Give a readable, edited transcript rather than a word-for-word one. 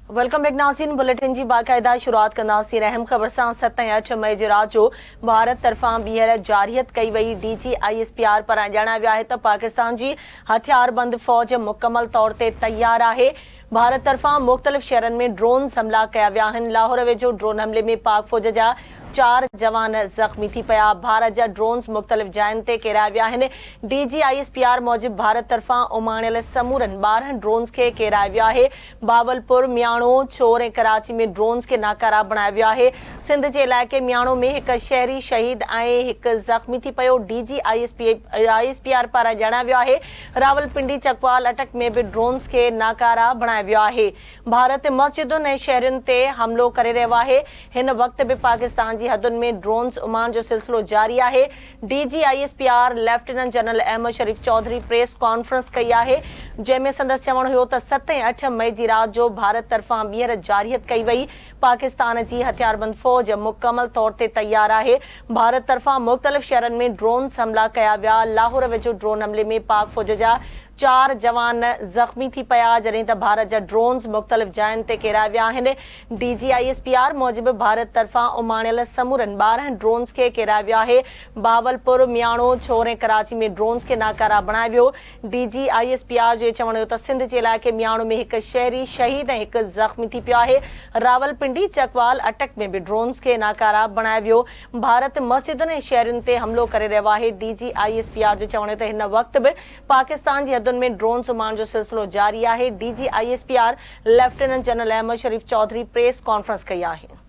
Welcome back नाज़रीन। Bulletin जी बाकायदा शुरुआत कंदासीं अहम ख़बर सां। 7 ऐं 8 मई जे रात जो भारत तरफ़ां ॿीहर जारियत कई वई DGISPR पारां ॼाणायो वियो आहे त पाकिस्तान जी हथियारबंद फ़ौज मुकमल तौर ते तैयार आहे। भारत तरफ़ां मुख़्तलिफ़ शहरनि में ड्रोन हमला कया विया आहिनि। लाहौर वेझो ड्रोन हमले में पाक फ़ौज जा 4 जवान ज़ख़्मी थी पिया। भारत जा ड्रोन्स मुख़्तलिफ़ जायुनि ते किराया विया आहिनि। DGISPR मूजिबि भारत तरफ़ां उमाणियल समूरनि 12 ड्रोन्स खे किरायो वियो आहे। बावलपुर, मियाणो, छौर ऐं कराची में ड्रोन्स खे नाकारा बणायो वियो आहे। सिंध जे इलाइक़े मियाणो में हिकु शहरी शहीद ऐं हिकु ज़ख़्मी थी पियो। DGISPR पारां ॼाणायो वियो आहे। रावलपिंडी, चकवाल, अटक में बि ड्रोन्स खे नाकारा बणायो वियो आहे। भारत मस्जिदुनि ऐं शहरुनि ते हमिलो करे रहियो आहे। हिन वक़्तु बि पाकिस्तान जी हदुनि में ड्रोन्स उमान जो सिलसिलो जारी आहे। DGISPR लेफ्टिनेंट जनरल अहमद शरीफ चौधरी प्रेस कॉन्फ्रेंस कई आहे, जंहिंमें संदसि चवणु हुयो त 7 ऐं 8 मई जी राति जो भारत तरफ़ां ॿीहर जारियत कई वई। पाकिस्तान जी हथियारबंद फ़ौज मुकमल तौर ते तैयार आहे। भारत तरफ़ां मुख़्तलिफ़ शहरनि में ड्रोन्स हमला कया विया। लाहौर वेझो ड्रोन हमले में पाक फ़ौज जा 4 जवान ज़ख़्मी थी पिया, जॾहिं त भारत जा ड्रोन्स मुख़्तलिफ़ जायुनि ते किराया विया आहिनि। DGISPR मूजिबि भारत तरफ़ां उमाणियल समूरनि 12 ड्रोन्स खे किरायो वियो आहे। बावलपुर, मियाणो, छौर ऐं कराची में ड्रोन्स खे नाकारा बणायो वियो। DGISPR जो चवणु हुयो त सिंध जे इलाइक़े मियाणो में हिकु शहरी शहीद ऐं हिकु ज़ख़्मी थी पियो आहे। रावलपिंडी, चकवाल, अटक में बि ड्रोन्स खे नाकारा बणायो वियो। भारत मस्जिदुनि ऐं शहरुनि ते हमिलो करे रहियो आहे। DGISPR जो चवणु त हिन वक़्तु बि पाकिस्तान जी हदुनि में ड्रोन्स उमान जो सिलसिलो जारी आहे। DGISPR लेफ्टिनेंट जनरल अहमद शरीफ चौधरी प्रेस कॉन्फ्रेंस कई आहे।